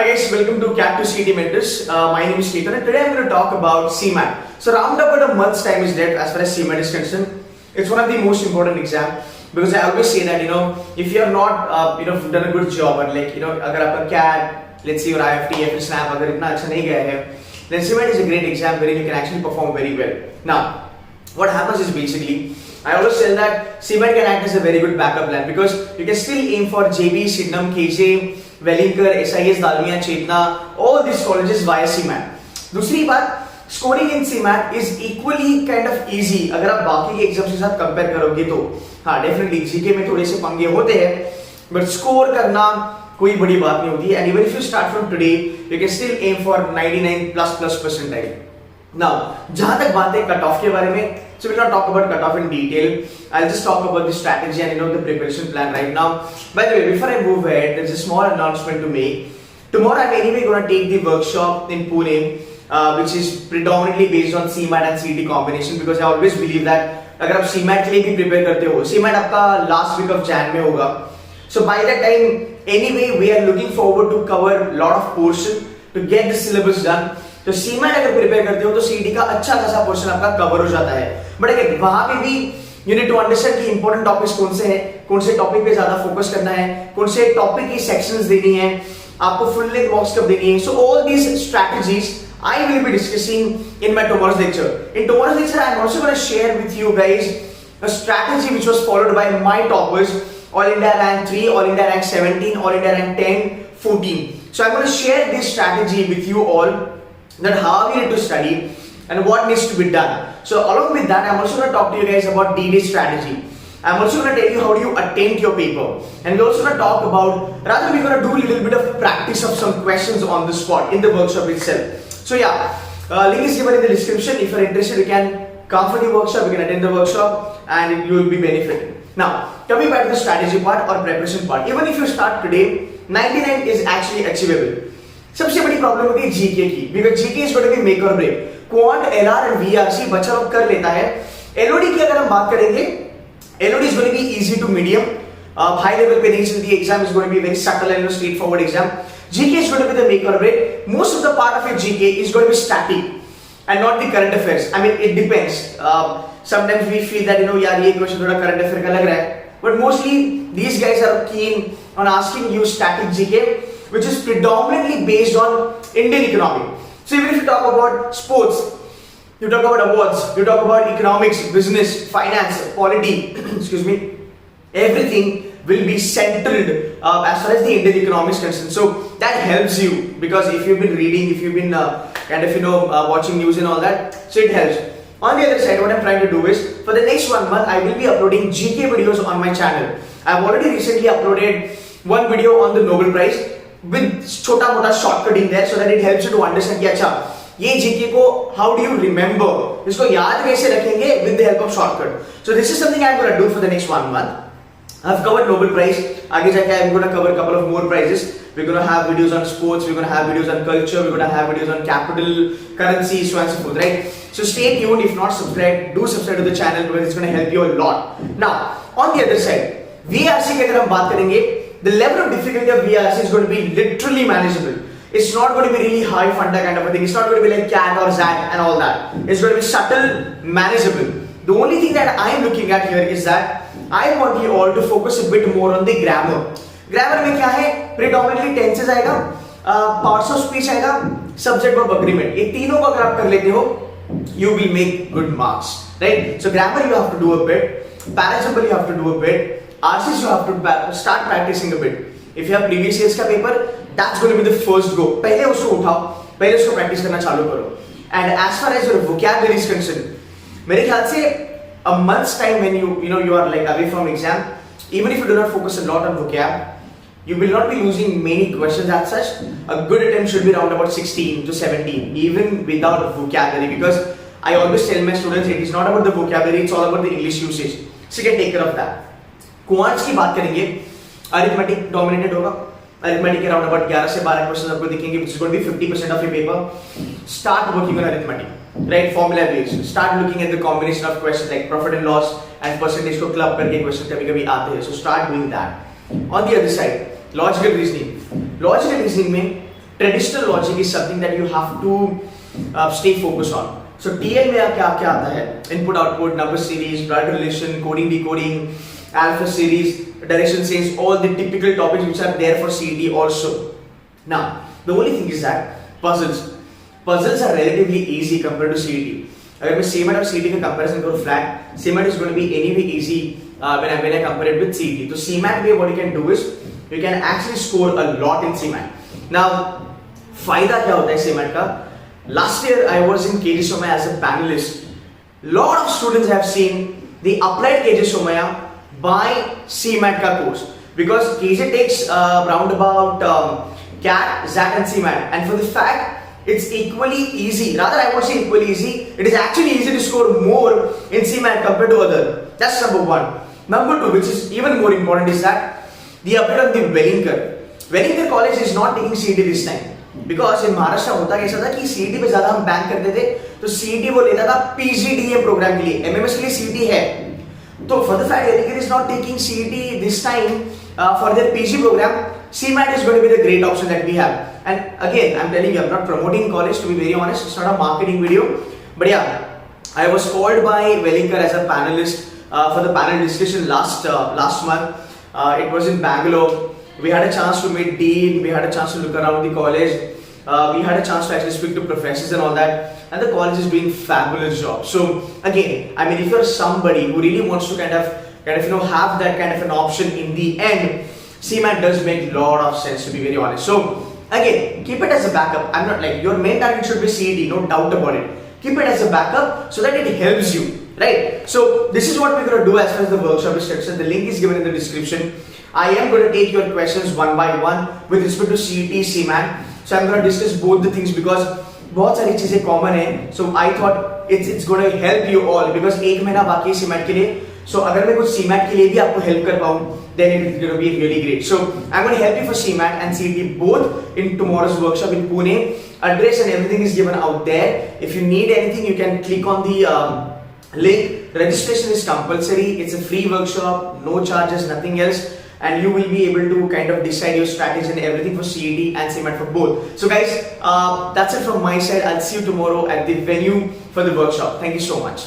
Hi guys, welcome to Cat to CET Mentors. My name is Ketan and today I'm going to talk about CMAT. So round about a month's time is left as far as CMAT is concerned. It's one of the most important exam because I always say that if you are not done a good job or अगर आपका CAT, let's say your IFT, FS SNAP अगर इतना अच्छा नहीं गया है, then CMAT is a great exam wherein you can actually perform very well. Now, what happens is basically I always tell that CMAT can act as a very good backup plan because you can still aim for JB, Sydenham, KJ, Wellinger, SIS, Dalmia, Chetna, all these colleges via CMAT. दूसरी बात, scoring in CMAT is equally kind of easy अगर आप बाकी के exams के साथ compare करोगे तो हाँ डेफिनेटली जीके में थोड़े से पंगे होते हैं बट स्कोर करना कोई बड़ी बात नहीं होती है and even if you start from today you can still aim for 99++ percentile. Now जहां तक बात है कट ऑफ के बारे में, so we'll not talk about cutoff in detail. I'll just talk about the strategy and the preparation plan right now. By the way, before I move ahead, there's a small announcement to make. Tomorrow I'm anyway going to take the workshop in Pune, which is predominantly based on CMAT and CET combination because I always believe that अगर आप CMAT के लिए भी prepare करते हो, CMAT आपका last week of Jan में होगा. So by that time, anyway, we are looking forward to cover lot of portion to get the syllabus done. तो CMAT अगर प्रिपेयर करते हो तो CET का अच्छा खासा पोर्शन आपका कवर हो जाता है. बट अगर वहां पे भी यू नीड टू अंडरस्टैंड कि इंपॉर्टेंट टॉपिक्स कौन से हैं, कौन से टॉपिक पे ज्यादा फोकस करना है, कौन से टॉपिक की सेक्शंस देनी है, आपको फुल लेंथ मॉक्स कब देनी है. So all these strategies I will be discussing in my tomorrow's lecture. In tomorrow's lecture, I am also going to share with you guys a strategy which was followed by my toppers, All India Rank 3, All India Rank 17, All India Rank 10, 14. So I'm going to share this strategy with you all, that how we need to study and what needs to be done. So along with that, I'm also going to talk to you guys about D-Day strategy. I'm also going to tell you how do you attempt your paper, and we're also going to talk about, rather we're going to do a little bit of practice of some questions on the spot in the workshop itself. So yeah, link is given in the description. If you're interested, you can come for the workshop, you can attend the workshop and you will be benefiting. Now, coming back to the strategy part or preparation part, even if you start today, 99 is actually achievable. सबसे बड़ी problem होती है GK की, because GK is going to be make or break. Quant, LR and VRC बच्चा लोग कर लेता है. एलओडी की अगर हम बात करेंगे, Elodie is going to be easy to medium, high level पे नहीं चलती. Exam is going to be very subtle and straight forward exam. GK is going to be the make or break. Most of the part of your GK is going to be static and not the current affairs. I mean, it depends. Sometimes we feel that यार ये question थोड़ा current affair का लग रहा है, but mostly these guys are keen on asking you static GK, which is predominantly based on Indian economy. So even if you talk about sports, you talk about awards, you talk about economics, business, finance, polity, excuse me, everything will be centered as far as the Indian economy is concerned. So that helps you because if you've been reading, if you've been watching news and all that, so it helps. On the other side, what I'm trying to do is for the next 1 month, I will be uploading GK videos on my channel. I've already recently uploaded one video on the Nobel Prize with छोटा मोटा shortcutting there so that it helps you to understand कि अच्छा ये GK को how do you remember, इसको याद कैसे रखेंगे with the help of shortcut. So this is something I'm going to do for the next 1 month. I've covered Nobel Prize. आगे जाके I'm going to cover a couple of more prizes. We're going to have videos on sports. We're going to have videos on culture. We're going to have videos on capital, currency, so on and so forth. Right? So stay tuned. If not subscribed, do subscribe to the channel because it's going to help you a lot. Now, on the other side, VARC की अगर हम बात करेंगे, the level of difficulty of VARC is going to be literally manageable. It's not going to be really high funda kind of a thing. It's not going to be like CAT or ZAT and all that. It's going to be subtle, manageable. The only thing that I'm looking at here is that I want you all to focus a bit more on the grammar. Grammar में क्या है? Predominantly tenses आएगा, parts of speech आएगा, subject verb agreement. ये तीनों को अगर आप कर लेते हो, you will make good marks, right? So grammar you have to do a bit, parasimples you have to do a bit, RCs you have to start practicing a bit. If you have previous years का paper, that's going to be the first go. पहले उसको उठाओ, पहले उसको practice करना चालू करो. And as far as your vocabulary is concerned, मेरे ख्याल से a month's time when you are like away from exam, even if you do not focus a lot on vocab, you will not be losing many questions as such. A good attempt should be around about 16 to 17 even without vocabulary, because I always tell my students it is not about the vocabulary, it's all about the English usage. So you can take care of that. Quants की बात करेंगे, arithmetic dominated होगा. Arithmetic around about 11 से 12 questions आपको दिखेंगे, which is going to be 50% of your paper. Start working on arithmetic. Right, formula based. Start looking at the combination of questions like profit and loss and percentage को club करके question कभी-कभी आते हैं. So start doing that. On the other side, logical reasoning. Logical reasoning में traditional logic is something that you have to stay focused on. So TL में क्या क्या आता है? Input output, number series, blood relation, coding decoding, alpha series, direction series, all the typical topics which are there for CET also. Now the only thing is that puzzles are relatively easy compared to CET. अगर मैं CMAT और CET का comparison करूँ flat, CMAT is going to be anyway easy when I compare it with CET. So CMAT way what you can do is you can actually score a lot in CMAT. Now फायदा क्या होता है CMAT का? Last year I was in KG Somaya as a panelist. Lot of students have seen the applied KG Somaya by CMAT ka course because KG takes roundabout CAT, ZAT and CMAT, and for the fact it's equally easy. Rather, I won't say equally easy. It is actually easy to score more in CMAT compared to other. That's number one. Number two, which is even more important, is that the update of the Wellinger. Wellinger College is not taking CET this time because in Maharashtra होता कैसा था कि CET पे ज़्यादा हम bank करते थे, तो CET वो लेता था PGDM प्रोग्राम के लिए, MMS के लिए CET है. So for the fact Wellinger is not taking CET this time for their PG program, CMAT is going to be the great option that we have. And again, I'm telling you, I'm not promoting college, to be very honest. It's not a marketing video. But yeah, I was called by Wellinger as a panelist for the panel discussion last month. It was in Bangalore. We had a chance to meet Dean. We had a chance to look around the college. We had a chance to actually speak to professors and all that. And the college is doing fabulous job. So again, I mean, if you're somebody who really wants to kind of have that kind of an option in the end, CMAT does make a lot of sense, to be very honest. So again, keep it as a backup. I'm not like your main target should be CET, no doubt about it. Keep it as a backup so that it helps you, right? So this is what we're going to do as far as the workshop is concerned. The link is given in the description. I am going to take your questions one by one with respect to CET, CMAT. So I'm going to discuss both the things because बहुत सारी चीजें common है. So I thought it's going to help you all because एक महीना बाकी है CMAT के लिए. So अगर मैं कुछ CMAT के लिए भी आपको help कर पाऊँ, then it is going to be really great. So I'm going to help you for CMAT and CET both in tomorrow's workshop in Pune. Address and everything is given out there. If you need anything, you can click on the link. Registration is compulsory. It's a free workshop, no charges, nothing else. And you will be able to kind of decide your strategy and everything for CET and CMAT for both. So guys, that's it from my side. I'll see you tomorrow at the venue for the workshop. Thank you so much.